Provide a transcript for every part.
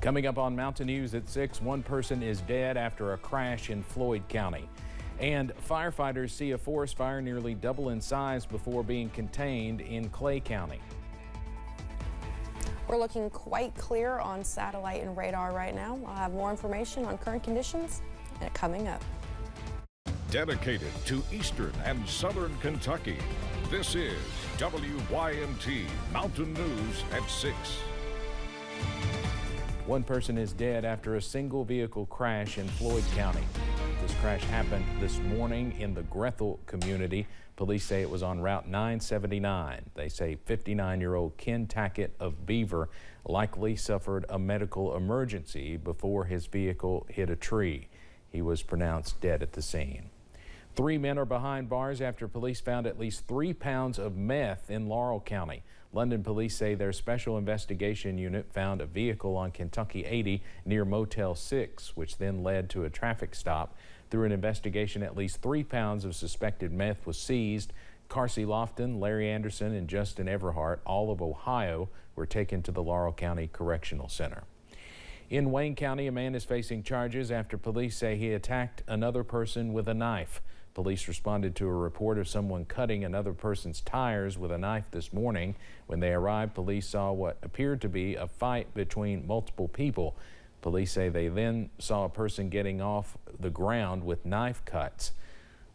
Coming up on Mountain News at 6, one person is dead after a crash in Floyd County. And firefighters see a forest fire nearly double in size before being contained in Clay County. We're looking quite clear on satellite and radar right now. I'll have more information on current conditions coming up. Dedicated to Eastern and Southern Kentucky, this is WYMT Mountain News at 6. One person is dead after a single vehicle crash in Floyd County. This crash happened this morning in the Grethel community. Police say it was on Route 979. They say 59-year-old Ken Tackett of Beaver likely suffered a medical emergency before his vehicle hit a tree. He was pronounced dead at the scene. 3 men are behind bars after police found at least 3 pounds of meth in Laurel County. London police say their special investigation unit found a vehicle on Kentucky 80 near Motel 6, which then led to a traffic stop. Through an investigation, at least 3 pounds of suspected meth was seized. Carsey Lofton, Larry Anderson, and Justin Everhart, all of Ohio, were taken to the Laurel County Correctional Center. In Wayne County, a man is facing charges after police say he attacked another person with a knife. Police responded to a report of someone cutting another person's tires with a knife this morning. When they arrived, police saw what appeared to be a fight between multiple people. Police say they then saw a person getting off the ground with knife cuts.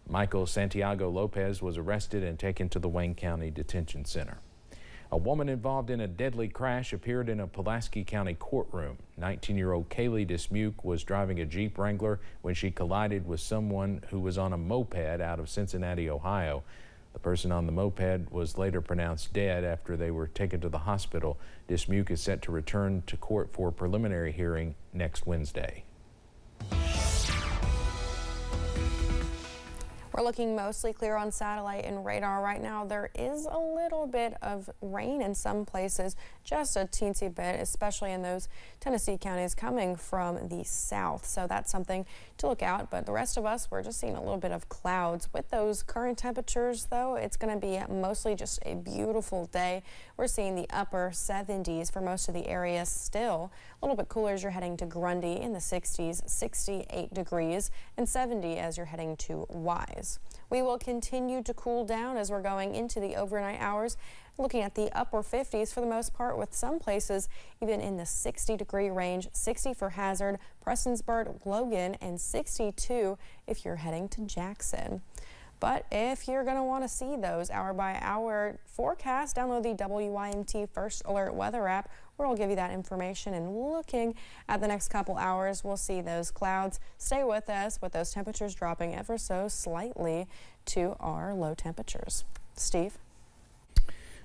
Michael Santiago Lopez was arrested and taken to the Wayne County Detention Center. A woman involved in a deadly crash appeared in a Pulaski County courtroom. 19-year-old Kaylee Dismuke was driving a Jeep Wrangler when she collided with someone who was on a moped out of Cincinnati, Ohio. The person on the moped was later pronounced dead after they were taken to the hospital. Dismuke is set to return to court for a preliminary hearing next Wednesday. We're looking mostly clear on satellite and radar right now. There is a little bit of rain in some places, just a teensy bit, especially in those Tennessee counties coming from the south. So that's something to look out. But the rest of us, we're just seeing a little bit of clouds. With those current temperatures, though, it's going to be mostly just a beautiful day. We're seeing the upper 70s for most of the area still. A little bit cooler as you're heading to Grundy in the 60s, 68 degrees, and 70 as you're heading to Wise. We will continue to cool down as we're going into the overnight hours, looking at the upper 50s for the most part, with some places even in the 60-degree range. 60 for Hazard, Prestonsburg, Logan, and 62 if you're heading to Jackson. But if you're going to want to see those hour-by-hour forecasts, download the WYMT First Alert Weather app, where we'll give you that information. And looking at the next couple hours, we'll see those clouds stay with us, with those temperatures dropping ever so slightly to our low temperatures. Steve?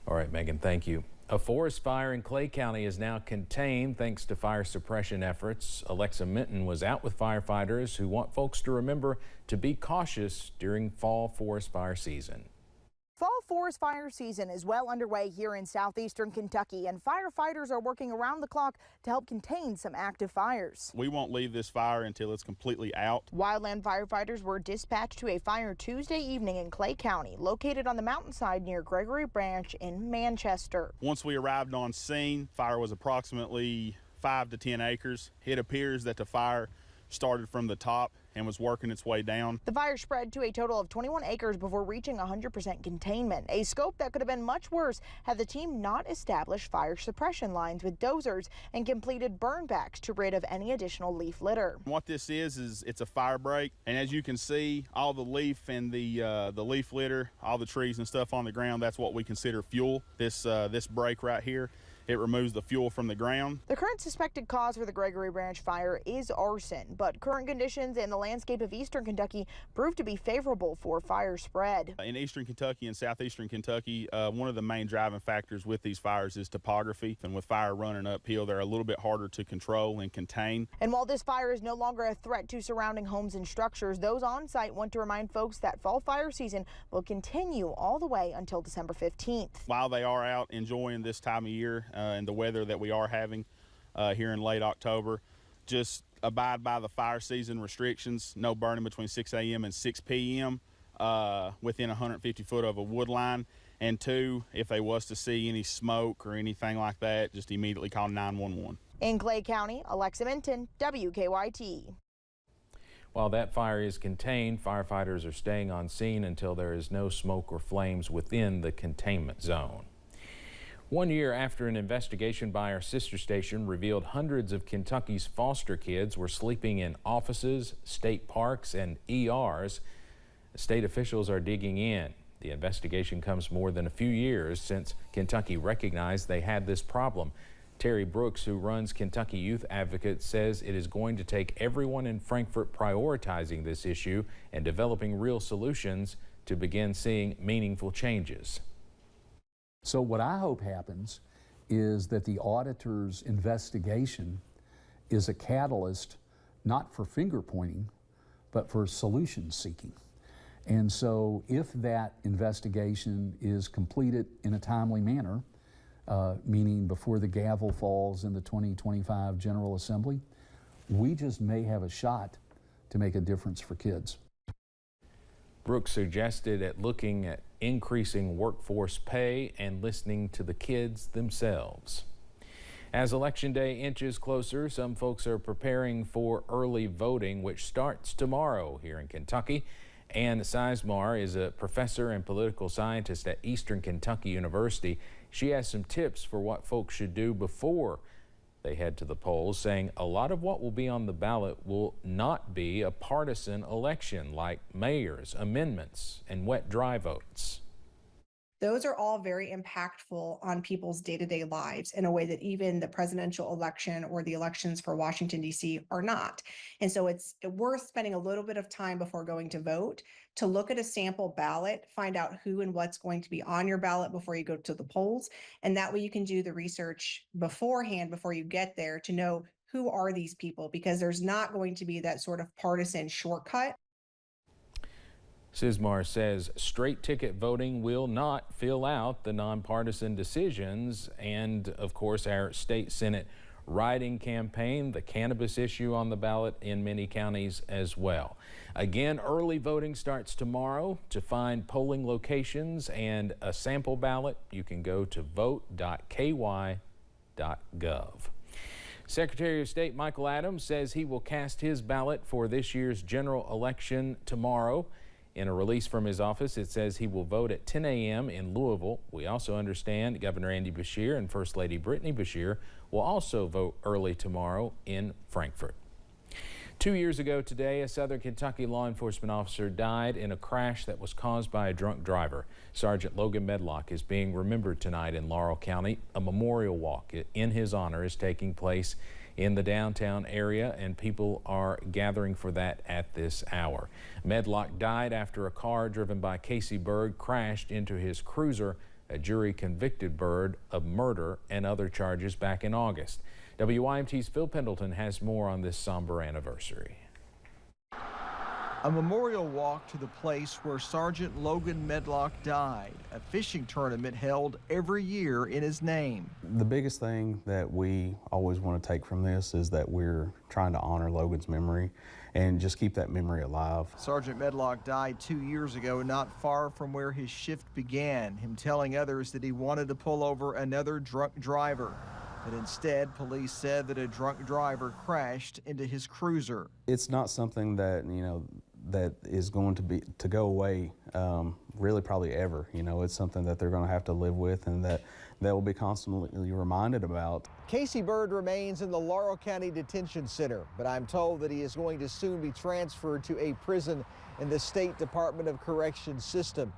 All right, Megan, thank you. A forest fire in Clay County is now contained thanks to fire suppression efforts. Alexa Minton was out with firefighters who want folks to remember to be cautious during fall forest fire season. Fall forest fire season is well underway here in southeastern Kentucky, and firefighters are working around the clock to help contain some active fires. We won't leave this fire until it's completely out. Wildland firefighters were dispatched to a fire Tuesday evening in Clay County, located on the mountainside near Gregory Branch in Manchester. Once we arrived on scene, fire was approximately 5 to 10 acres. It appears that the fire started from the top and was working its way down. The fire spread to a total of 21 acres before reaching 100% containment, a scope that could have been much worse had the team not established fire suppression lines with dozers and completed burn backs to rid of any additional leaf litter. What this is it's a fire break, and as you can see, all the leaf and the leaf litter, all the trees and stuff on the ground, that's what we consider fuel. This break right here, it removes the fuel from the ground. The current suspected cause for the Gregory Branch fire is arson, but current conditions in the landscape of eastern Kentucky proved to be favorable for fire spread. In eastern Kentucky and southeastern Kentucky, one of the main driving factors with these fires is topography. And with fire running uphill, they're a little bit harder to control and contain. And while this fire is no longer a threat to surrounding homes and structures, those on site want to remind folks that fall fire season will continue all the way until December 15th. While they are out enjoying this time of year, and the weather that we are having here in late October, just abide by the fire season restrictions. No burning between 6 a.m. and 6 p.m. Within 150 foot of a wood line. And 2, if they was to see any smoke or anything like that, just immediately call 911. In Clay County, Alexa Minton, WKYT. While that fire is contained, firefighters are staying on scene until there is no smoke or flames within the containment zone. 1 year after an investigation by our sister station revealed hundreds of Kentucky's foster kids were sleeping in offices, state parks, and ERs, state officials are digging in. The investigation comes more than a few years since Kentucky recognized they had this problem. Terry Brooks, who runs Kentucky Youth Advocates, says it is going to take everyone in Frankfort prioritizing this issue and developing real solutions to begin seeing meaningful changes. So what I hope happens is that the auditor's investigation is a catalyst not for finger pointing, but for solution seeking. And so if that investigation is completed in a timely manner, meaning before the gavel falls in the 2025 General Assembly, we just may have a shot to make a difference for kids. Brooks suggested looking at increasing workforce pay and listening to the kids themselves. As Election Day inches closer, some folks are preparing for early voting, which starts tomorrow here in Kentucky. Ann Sizemar is a professor and political scientist at Eastern Kentucky University. She has some tips for what folks should do before they head to the polls, saying a lot of what will be on the ballot will not be a partisan election like mayors, amendments, and wet dry votes. Those are all very impactful on people's day-to-day lives in a way that even the presidential election or the elections for Washington, D.C. are not. And so it's worth spending a little bit of time before going to vote to look at a sample ballot, find out who and what's going to be on your ballot before you go to the polls. And that way you can do the research beforehand before you get there to know who are these people, because there's not going to be that sort of partisan shortcut. Sizemar says straight ticket voting will not fill out the nonpartisan decisions, and of course our state Senate riding campaign, the cannabis issue on the ballot in many counties as well. Again, early voting starts tomorrow. To find polling locations and a sample ballot, you can go to vote.ky.gov. Secretary of State Michael Adams says he will cast his ballot for this year's general election tomorrow. In a release from his office, it says he will vote at 10 a.m. in Louisville. We also understand Governor Andy Beshear and First Lady Brittany Beshear will also vote early tomorrow in Frankfort. 2 years ago today, a Southern Kentucky law enforcement officer died in a crash that was caused by a drunk driver. Sergeant Logan Medlock is being remembered tonight in Laurel County. A memorial walk in his honor is taking place in the downtown area, and people are gathering for that at this hour. Medlock died after a car driven by Casey Bird crashed into his cruiser. A jury convicted Bird of murder and other charges back in August. WYMT's Phil Pendleton has more on this somber anniversary. A memorial walk to the place where Sergeant Logan Medlock died, a fishing tournament held every year in his name. The biggest thing that we always want to take from this is that we're trying to honor Logan's memory and just keep that memory alive. Sergeant Medlock died 2 years ago, not far from where his shift began, him telling others that he wanted to pull over another drunk driver. But instead, police said that a drunk driver crashed into his cruiser. It's not something that, that is going to go away really probably ever. It's something that they're going to have to live with and that they will be constantly reminded about. Casey Bird remains in the Laurel County Detention Center, but I'm told that he is going to soon be transferred to a prison in the State Department of Corrections system.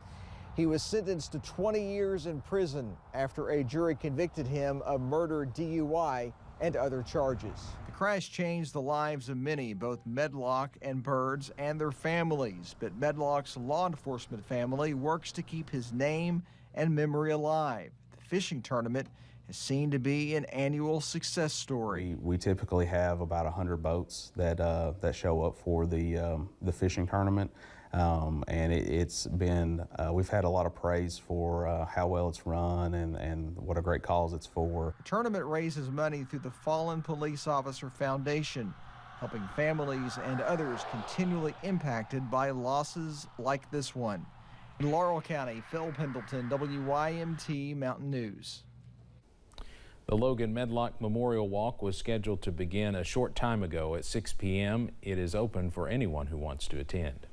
He was sentenced to 20 years in prison after a jury convicted him of murder, DUI, and other charges. The crash changed the lives of many, both Medlock and Bird's and their families. But Medlock's law enforcement family works to keep his name and memory alive. The fishing tournament is seen to be an annual success story. We typically have about 100 boats that show up for the fishing tournament. And it's been, we've had a lot of praise for how well it's run and what a great cause it's for. The tournament raises money through the Fallen Police Officer Foundation, helping families and others continually impacted by losses like this one. In Laurel County, Phil Pendleton, WYMT Mountain News. The Logan Medlock Memorial Walk was scheduled to begin a short time ago at 6 p.m. It is open for anyone who wants to attend.